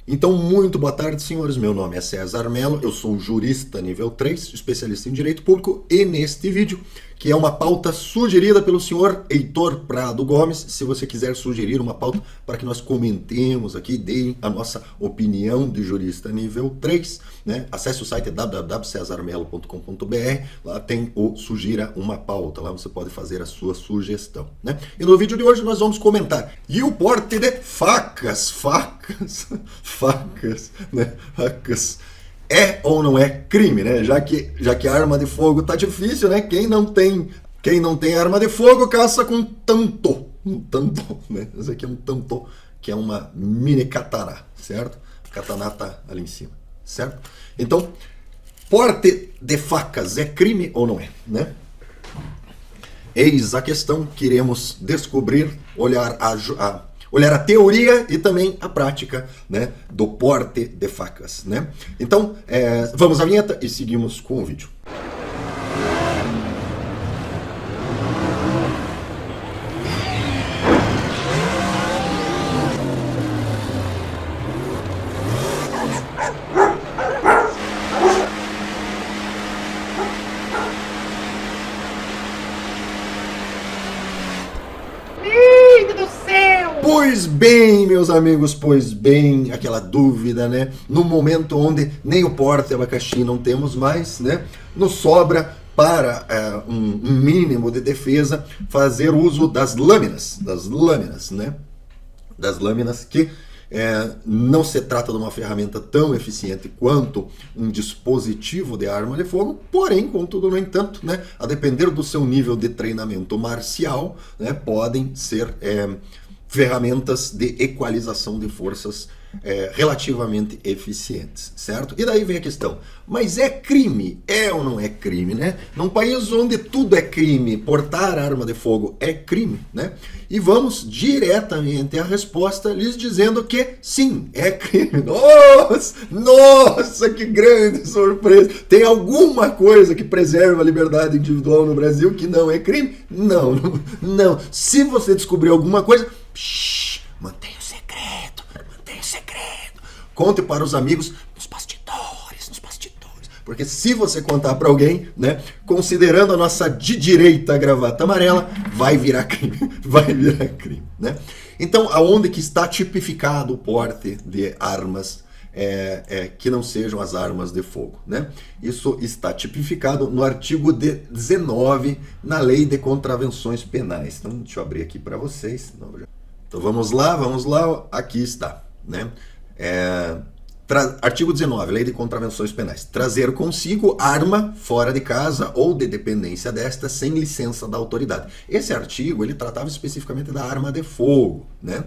Então, muito boa tarde, senhores. Meu nome é César Mello, eu sou jurista nível 3, especialista em direito público, e neste vídeo, que é uma pauta sugerida pelo senhor Heitor Prado Gomes, se você quiser sugerir uma pauta para que nós comentemos aqui, deem a nossa opinião de jurista nível 3, né? Acesse o site www.cesarmelo.com.br, lá tem o Sugira uma Pauta, lá você pode fazer a sua sugestão, né? E no vídeo de hoje nós vamos comentar, e o porte de facas, né? Facas. É ou não é crime, né? Já que a arma de fogo tá difícil, né? Quem não tem arma de fogo caça com tanto. Um tanto, né? Esse aqui é um tanto, que é uma mini katana, certo? A katana tá ali em cima, certo? Então, porte de facas é crime ou não é, né? Eis a questão que iremos descobrir, olhar a teoria e também a prática, né, do porte de facas, né? Então, vamos à vinheta e seguimos com o vídeo. Pois bem, meus amigos, pois bem, aquela dúvida, né? No momento onde nem o porte de abacaxi não temos mais, né? Nos sobra para um mínimo de defesa fazer uso das lâminas, né? Das lâminas que não se trata de uma ferramenta tão eficiente quanto um dispositivo de arma de fogo, porém, contudo, no entanto, né, a depender do seu nível de treinamento marcial, né, podem ser ferramentas de equalização de forças relativamente eficientes, certo? E daí vem a questão, mas é crime? É ou não é crime, né? Num país onde tudo é crime, portar arma de fogo é crime, né? E vamos diretamente à resposta lhes dizendo que sim, é crime. Nossa, que grande surpresa! Tem alguma coisa que preserva a liberdade individual no Brasil que não é crime? Não. Se você descobrir alguma coisa, mantenha o segredo. Conte para os amigos nos bastidores. Porque se você contar para alguém, né, considerando a nossa de direita gravata amarela, vai virar crime, né? Então, aonde que está tipificado o porte de armas que não sejam as armas de fogo, né? Isso está tipificado no artigo 19 na Lei de Contravenções Penais. Então, deixa eu abrir aqui para vocês. Então, vamos lá, aqui está, né? Artigo 19, Lei de Contravenções Penais. Trazer consigo arma fora de casa ou de dependência desta sem licença da autoridade. Esse artigo, ele tratava especificamente da arma de fogo, né?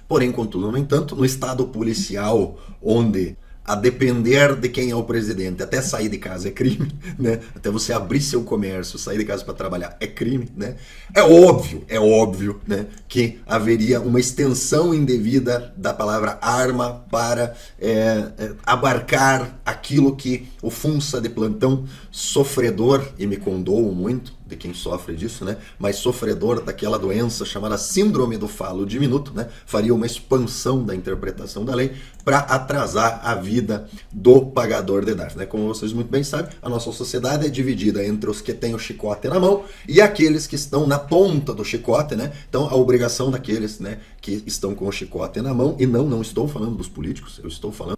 Porém, contudo, no entanto, no estado policial, onde a depender de quem é o presidente, até sair de casa é crime, né? Até você abrir seu comércio, sair de casa para trabalhar é crime, né? É óbvio, né, que haveria uma extensão indevida da palavra arma para abarcar aquilo que o Funça de plantão, sofredor, e me condoo muito de quem sofre disso, né, mas sofredor daquela doença chamada síndrome do falo diminuto, né, faria uma expansão da interpretação da lei para atrasar a vida do pagador de dados, né? Como vocês muito bem sabem, a nossa sociedade é dividida entre os que têm o chicote na mão e aqueles que estão na ponta do chicote, né? Então, a obrigação daqueles, né, que estão com o chicote na mão, e não estou falando dos políticos, eu estou falando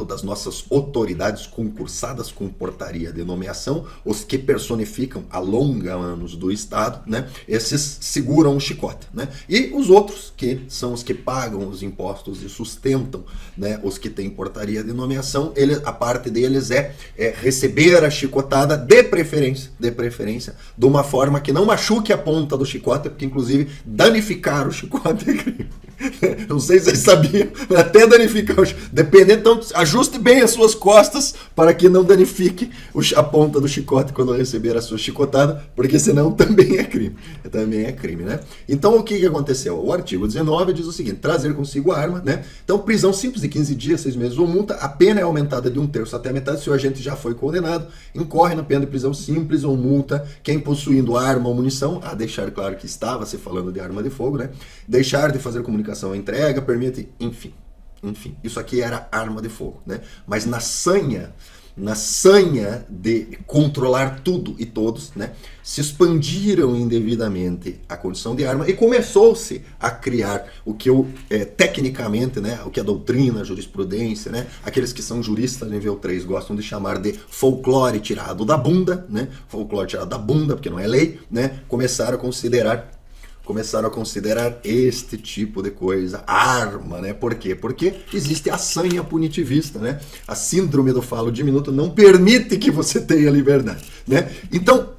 das nossas autoridades concursadas com portaria de nomeação, os que personificam a longa anos do Estado, né? Esses seguram o chicote, né? E os outros, que são os que pagam os impostos e sustentam, né, os que têm portaria de nomeação, a parte deles é receber a chicotada de preferência, de uma forma que não machuque a ponta do chicote, porque inclusive danificar o chicote é crime. Não sei se vocês sabiam, até danificar o chicote. Dependendo, então ajuste bem as suas costas para que não danifique a ponta do chicote quando receber a sua chicotada, porque senão também é crime. Né? Então o que aconteceu? O artigo 19 diz o seguinte: trazer consigo a arma, né? Então prisão simples de 15 dias, 6 meses ou multa, a pena é aumentada de 1/3 até a metade se o agente já foi condenado, incorre na pena de prisão simples ou multa quem possuindo arma ou munição, a deixar claro que estava se falando de arma de fogo, né? Deixar de fazer comunicação à entrega, permite, enfim. enfim, isso aqui era arma de fogo, né? Mas na sanha de controlar tudo e todos, né, se expandiram indevidamente a condição de arma e começou-se a criar o que tecnicamente, né, o que a doutrina, a jurisprudência, né, aqueles que são juristas nível 3 gostam de chamar de folclore tirado da bunda, né, folclore tirado da bunda, porque não é lei, né, começaram a considerar este tipo de coisa arma, né? Por quê? Porque existe a sanha punitivista, né? A síndrome do falo diminuto não permite que você tenha liberdade, né? Então,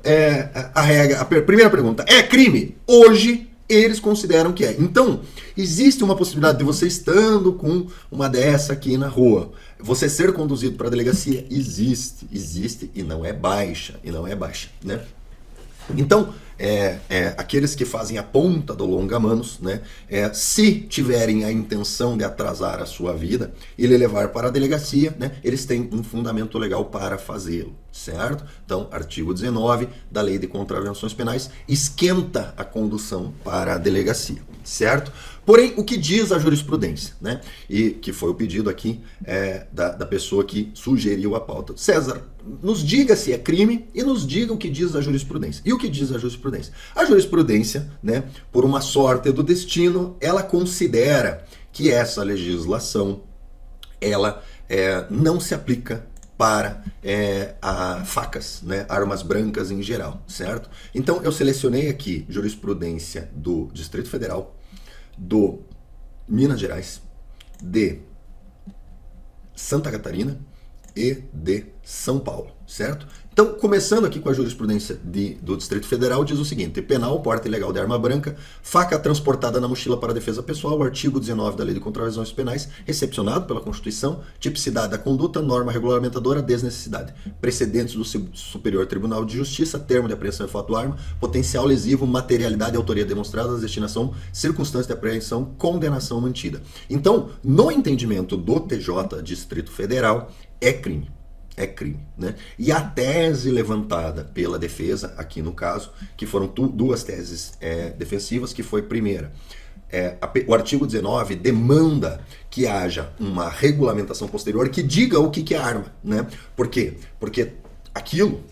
a primeira pergunta, é crime? Hoje, eles consideram que é. Então, existe uma possibilidade de você estando com uma dessa aqui na rua, você ser conduzido para a delegacia? Existe e não é baixa, né? Então, aqueles que fazem a ponta do longa-manos, né, se tiverem a intenção de atrasar a sua vida e levar para a delegacia, né, eles têm um fundamento legal para fazê-lo, certo? Então, artigo 19 da Lei de Contravenções Penais esquenta a condução para a delegacia, certo? Porém, o que diz a jurisprudência, né? E que foi o pedido aqui da pessoa que sugeriu a pauta. César, nos diga se é crime e nos diga o que diz a jurisprudência. E o que diz a jurisprudência? A jurisprudência, né, por uma sorte do destino, ela considera que essa legislação ela não se aplica para a facas, né, armas brancas em geral, certo? Então, eu selecionei aqui jurisprudência do Distrito Federal, do Minas Gerais, de Santa Catarina e de São Paulo, certo? Então, começando aqui com a jurisprudência do Distrito Federal, diz o seguinte: penal, porte ilegal de arma branca, faca transportada na mochila para defesa pessoal, artigo 19 da Lei de Contravenções Penais, recepcionado pela Constituição, tipicidade da conduta, norma regulamentadora, desnecessidade, precedentes do Superior Tribunal de Justiça, termo de apreensão e fato da arma, potencial lesivo, materialidade e autoria demonstradas, destinação, circunstância de apreensão, condenação mantida. Então, no entendimento do TJ Distrito Federal, é crime. É crime, né? E a tese levantada pela defesa, aqui no caso, que foram duas teses defensivas, que foi, primeira, o artigo 19 demanda que haja uma regulamentação posterior que diga o que é arma, né? Por quê? Porque aquilo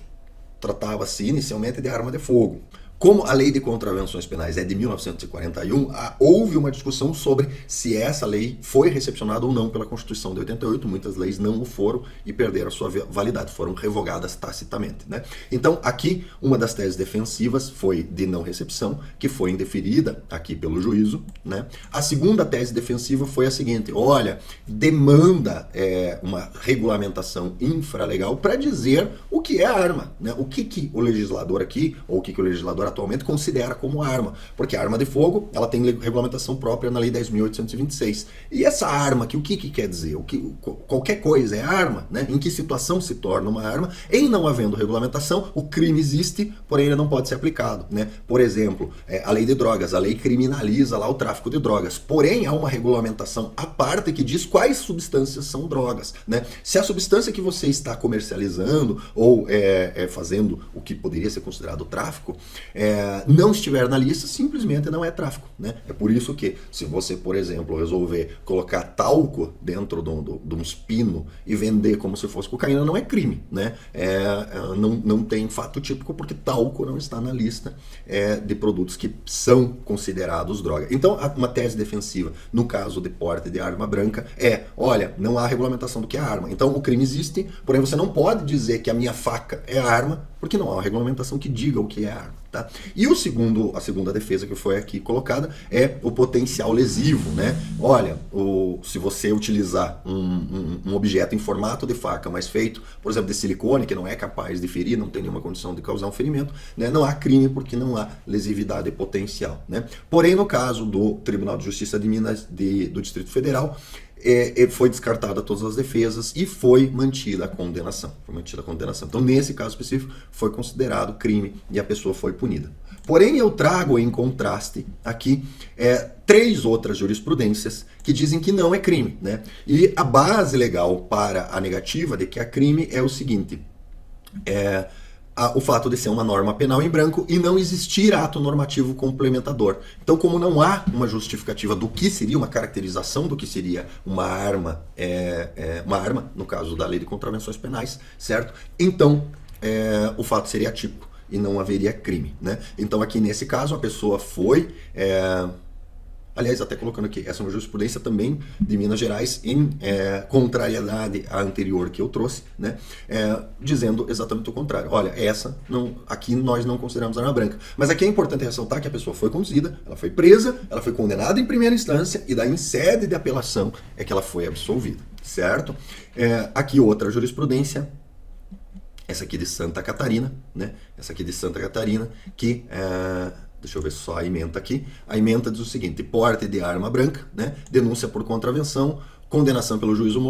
tratava-se inicialmente de arma de fogo. Como a Lei de Contravenções Penais é de 1941, houve uma discussão sobre se essa lei foi recepcionada ou não pela Constituição de 88. Muitas leis não o foram e perderam a sua validade, foram revogadas tacitamente, né? Então, aqui, uma das teses defensivas foi de não recepção, que foi indeferida aqui pelo juízo, né? A segunda tese defensiva foi a seguinte: olha, demanda uma regulamentação infralegal para dizer o que é arma, né? O que o legislador aqui, ou o que o legislador atualmente considera como arma, porque a arma de fogo, ela tem regulamentação própria na Lei 10.826. E essa arma aqui, o que quer dizer? Qualquer coisa é arma, né? Em que situação se torna uma arma? Em não havendo regulamentação, o crime existe, porém ele não pode ser aplicado, né? Por exemplo, a lei de drogas, a lei criminaliza lá o tráfico de drogas, porém há uma regulamentação à parte que diz quais substâncias são drogas, né? Se a substância que você está comercializando ou fazendo o que poderia ser considerado tráfico, não estiver na lista, simplesmente não é tráfico, né? É por isso que, se você, por exemplo, resolver colocar talco dentro de um pino e vender como se fosse cocaína, não é crime, né? Não tem fato típico, porque talco não está na lista de produtos que são considerados droga. Então, uma tese defensiva, no caso de porte de arma branca, olha, não há regulamentação do que é arma. Então, o crime existe, porém você não pode dizer que a minha faca é arma, porque não há uma regulamentação que diga o que é arma, tá? E a segunda defesa que foi aqui colocada é o potencial lesivo, né? Olha, se você utilizar um objeto em formato de faca, mas feito, por exemplo, de silicone, que não é capaz de ferir, não tem nenhuma condição de causar um ferimento, né? Não há crime porque não há lesividade potencial, né? Porém, no caso do Tribunal de Justiça de Minas, do Distrito Federal, foi descartada todas as defesas e foi mantida a condenação. Então, nesse caso específico, foi considerado crime e a pessoa foi punida. Porém, eu trago em contraste aqui 3 outras jurisprudências que dizem que não é crime, né? E a base legal para a negativa de que é crime é o seguinte: o fato de ser uma norma penal em branco e não existir ato normativo complementador. Então, como não há uma justificativa do que seria uma caracterização do que seria uma arma, no caso da lei de contravenções penais, certo? Então, o fato seria atípico e não haveria crime, né? Então, aqui nesse caso, a pessoa foi... aliás, até colocando aqui, essa é uma jurisprudência também de Minas Gerais em contrariedade à anterior que eu trouxe, né? Dizendo exatamente o contrário. Olha, aqui nós não consideramos arma branca. Mas aqui é importante ressaltar que a pessoa foi conduzida, ela foi presa, ela foi condenada em primeira instância e daí em sede de apelação é que ela foi absolvida, certo? Aqui outra jurisprudência, essa aqui de Santa Catarina, né? Essa aqui de Santa Catarina, que... deixa eu ver só a ementa aqui. A ementa diz o seguinte: porte de arma branca, né? Denúncia por contravenção, condenação pelo juízo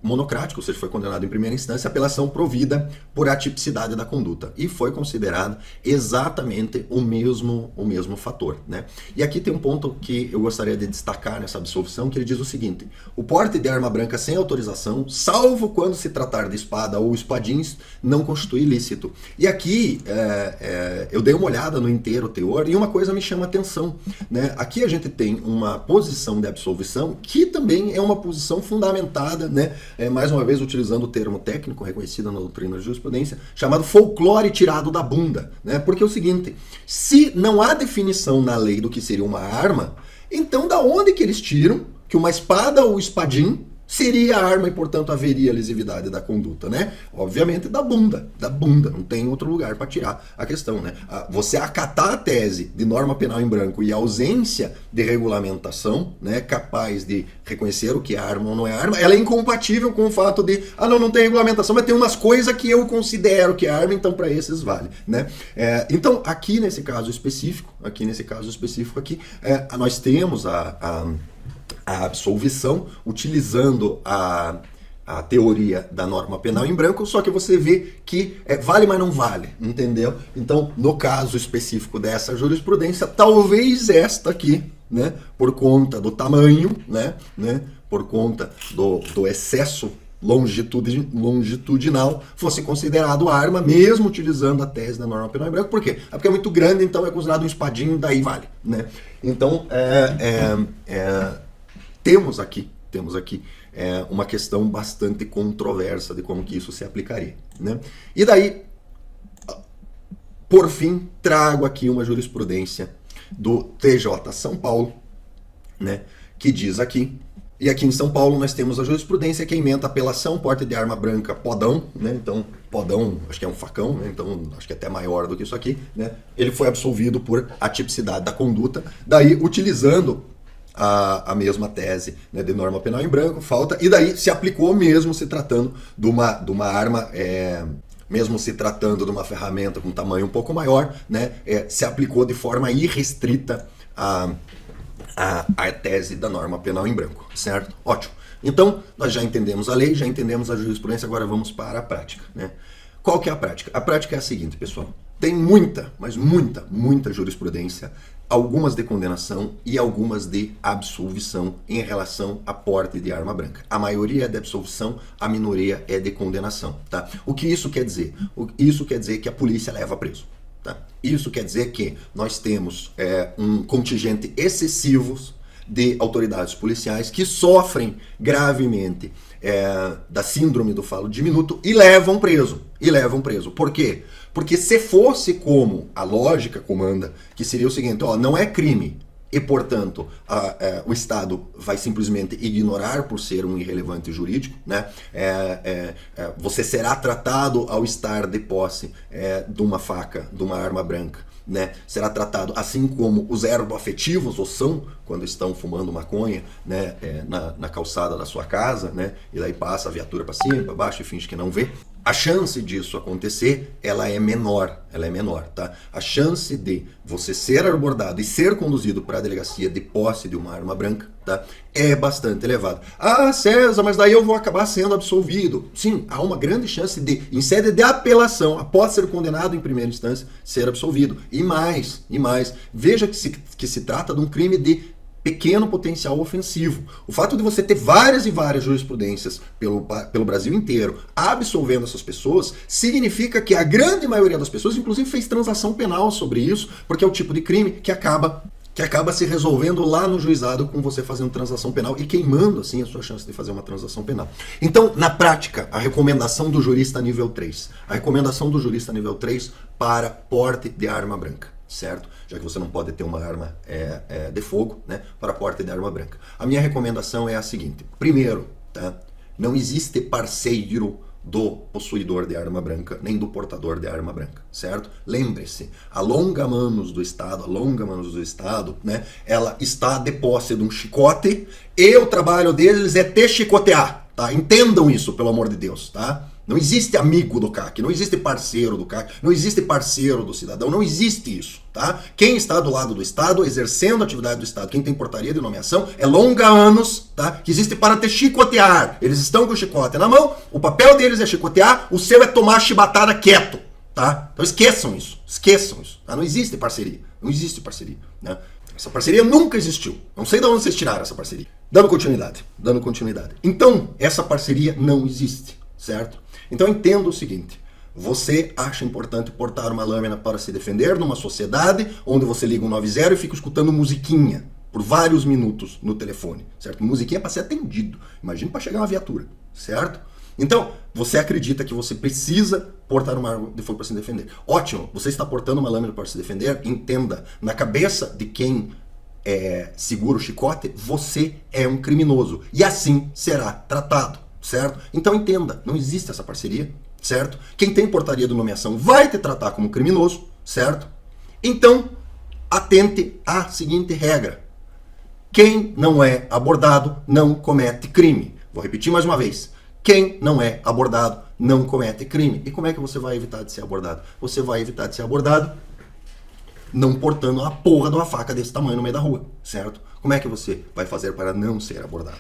monocrático, ou seja, foi condenado em primeira instância, apelação provida por atipicidade da conduta. E foi considerado exatamente o mesmo fator, né? E aqui tem um ponto que eu gostaria de destacar nessa absolvição, que ele diz o seguinte: o porte de arma branca sem autorização, salvo quando se tratar de espada ou espadins, não constitui ilícito. E aqui eu dei uma olhada no inteiro teor e uma coisa me chama a atenção, né? Aqui a gente tem uma posição de absolvição que também é uma posição fundamentada, né? Mais uma vez utilizando o termo técnico reconhecido na doutrina de jurisprudência, chamado folclore tirado da bunda, né? Porque é o seguinte: se não há definição na lei do que seria uma arma, então da onde que eles tiram que uma espada ou espadim seria arma e, portanto, haveria lesividade da conduta, né? Obviamente da bunda, não tem outro lugar para tirar a questão, né? Você acatar a tese de norma penal em branco e a ausência de regulamentação, né, capaz de reconhecer o que é arma ou não é arma, ela é incompatível com o fato de, não tem regulamentação, mas tem umas coisas que eu considero que é arma, então para esses vale, né? Então, aqui nesse caso específico, nós temos a absolvição utilizando a teoria da norma penal em branco, só que você vê que vale, mas não vale, entendeu? Então, no caso específico dessa jurisprudência, talvez esta aqui, né, por conta do tamanho, né, por conta do excesso longitudinal, fosse considerado arma, mesmo utilizando a tese da norma penal em branco. Por quê? Porque é muito grande, então é considerado um espadinho, daí vale, né? Então, temos aqui uma questão bastante controversa de como que isso se aplicaria, né? E daí, por fim, trago aqui uma jurisprudência do TJ São Paulo, né, que diz aqui, e aqui em São Paulo nós temos a jurisprudência que ementa apelação, porte de arma branca, podão, né? Então, podão, acho que é um facão, né? Então acho que é até maior do que isso aqui, né? Ele foi absolvido por atipicidade da conduta, daí utilizando a mesma tese, né, de norma penal em branco, falta, e daí se aplicou mesmo se tratando de uma arma, mesmo se tratando de uma ferramenta com tamanho um pouco maior, né, se aplicou de forma irrestrita a tese da norma penal em branco, certo? Ótimo. Então, nós já entendemos a lei, já entendemos a jurisprudência, agora vamos para a prática, né? Qual que é a prática? A prática é a seguinte, pessoal. Tem muita, mas muita jurisprudência, algumas de condenação e algumas de absolvição em relação a porte de arma branca. A maioria é de absolvição, a minoria é de condenação, tá? O que isso quer dizer? Isso quer dizer que a polícia leva preso, tá? Isso quer dizer que nós temos um contingente excessivo de autoridades policiais que sofrem gravemente da síndrome do falo diminuto e levam preso. Por quê? Porque se fosse como a lógica comanda, que seria o seguinte, não é crime e, portanto, o Estado vai simplesmente ignorar por ser um irrelevante jurídico, né? Você será tratado ao estar de posse de uma faca, de uma arma branca, né? Será tratado assim como os erboafetivos o são quando estão fumando maconha, né? Na calçada da sua casa, né? E daí passa a viatura para cima, para baixo e finge que não vê. A chance disso acontecer, ela é menor, tá? A chance de você ser abordado e ser conduzido para a delegacia de posse de uma arma branca, tá? É bastante elevada. César, mas daí eu vou acabar sendo absolvido. Sim, há uma grande chance de, em sede de apelação, após ser condenado em primeira instância, ser absolvido. E mais, veja que se trata de um crime de pequeno potencial ofensivo. O fato de você ter várias e várias jurisprudências pelo Brasil inteiro absolvendo essas pessoas, significa que a grande maioria das pessoas, inclusive, fez transação penal sobre isso, porque é o tipo de crime que acaba se resolvendo lá no juizado com você fazendo transação penal e queimando, assim, a sua chance de fazer uma transação penal. Então, na prática, a recomendação do jurista nível 3. A recomendação do jurista nível 3 para porte de arma branca, certo? Já que você não pode ter uma arma de fogo, né? Para porte de arma branca. A minha recomendação é a seguinte. Primeiro, tá? Não existe parceiro do possuidor de arma branca, nem do portador de arma branca, certo? Lembre-se, a longa-manos do Estado, né? Ela está de posse de um chicote e o trabalho deles é te chicotear, tá? Entendam isso, pelo amor de Deus, tá? Não existe amigo do CAC, não existe parceiro do CAC, não existe parceiro do cidadão, não existe isso, tá? Quem está do lado do Estado, exercendo a atividade do Estado, quem tem portaria de nomeação, é longa-anos, tá? Que existe para te chicotear. Eles estão com o chicote na mão, o papel deles é chicotear, o seu é tomar chibatada quieto, tá? Então esqueçam isso, tá? Não existe parceria, né? Essa parceria nunca existiu. Não sei de onde vocês tiraram essa parceria. Dando continuidade. Então, essa parceria não existe, certo? Então entenda o seguinte, você acha importante portar uma lâmina para se defender numa sociedade onde você liga 190 e fica escutando musiquinha por vários minutos no telefone, certo? Musiquinha para ser atendido, imagina para chegar uma viatura, certo? Então, você acredita que você precisa portar uma arma de fogo para se defender. Ótimo, você está portando uma lâmina para se defender, entenda, na cabeça de quem segura o chicote, você é um criminoso e assim será tratado. Certo? Então entenda, não existe essa parceria, certo? Quem tem portaria de nomeação vai te tratar como criminoso, certo? Então, atente à seguinte regra. Quem não é abordado não comete crime. Vou repetir mais uma vez. Quem não é abordado não comete crime. E como é que você vai evitar de ser abordado? Você vai evitar de ser abordado não portando a porra de uma faca desse tamanho no meio da rua, certo? Como é que você vai fazer para não ser abordado?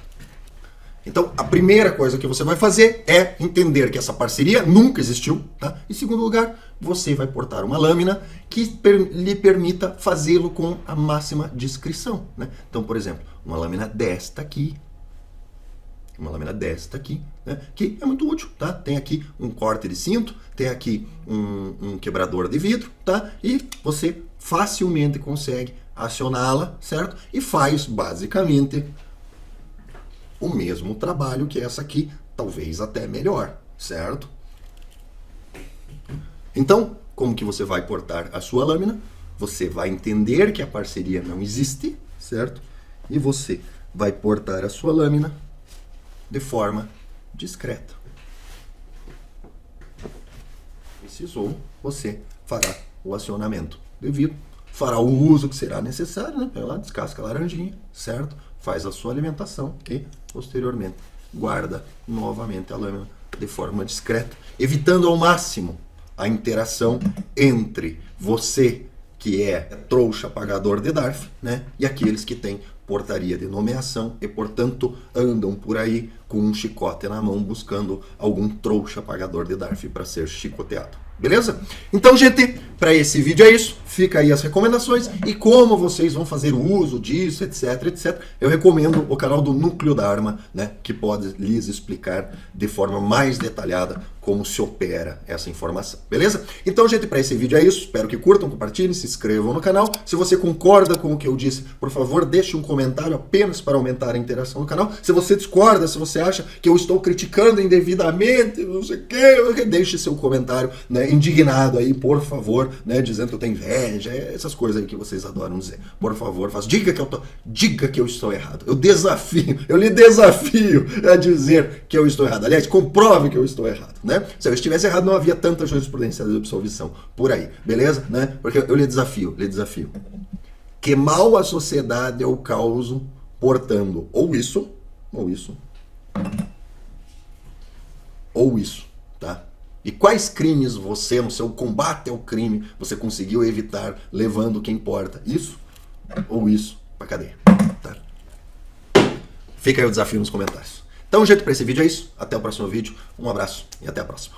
Então, a primeira coisa que você vai fazer é entender que essa parceria nunca existiu, tá? Em segundo lugar, você vai portar uma lâmina que lhe permita fazê-lo com a máxima discrição, né? Então, por exemplo, uma lâmina desta aqui, né? Que é muito útil, tá? Tem aqui um corte de cinto, tem aqui um quebrador de vidro, tá? E você facilmente consegue acioná-la, certo? E faz, basicamente, o mesmo trabalho que essa aqui, talvez até melhor, certo? Então, como que você vai portar a sua lâmina? Você vai entender que a parceria não existe, certo? E você vai portar a sua lâmina de forma discreta. Precisou, você fará o acionamento devido, fará o uso que será necessário, né? Vai lá, descasca a laranjinha, certo? Faz a sua alimentação e, posteriormente, guarda novamente a lâmina de forma discreta, evitando ao máximo a interação entre você, que é trouxa pagador de DARF, né, e aqueles que têm portaria de nomeação e, portanto, andam por aí com um chicote na mão buscando algum trouxa pagador de DARF para ser chicoteado. Beleza? Então, gente, para esse vídeo é isso. Fica aí as recomendações e como vocês vão fazer uso disso, etc, etc. Eu recomendo o canal do Núcleo da Arma, né, que pode lhes explicar de forma mais detalhada como se opera essa informação. Beleza? Então, gente, para esse vídeo é isso. Espero que curtam, compartilhem, se inscrevam no canal. Se você concorda com o que eu disse, por favor, deixe um comentário apenas para aumentar a interação no canal. Se você discorda, se você acha que eu estou criticando indevidamente, não sei o que, deixe seu comentário, né, indignado aí, por favor, né, dizendo que eu tenho inveja, essas coisas aí que vocês adoram dizer. Por favor, diga que eu estou errado. Eu lhe desafio a dizer que eu estou errado. Aliás, comprove que eu estou errado, né? Se eu estivesse errado, não havia tanta jurisprudência de absolvição por aí, beleza? Né? Porque eu lhe desafio. Que mal a sociedade eu causo portando ou isso, tá? E quais crimes você, no seu combate ao crime, você conseguiu evitar levando quem porta isso ou isso pra cadeia, tá? Fica aí o desafio nos comentários. Então, gente, para esse vídeo é isso. Até o próximo vídeo. Um abraço e até a próxima.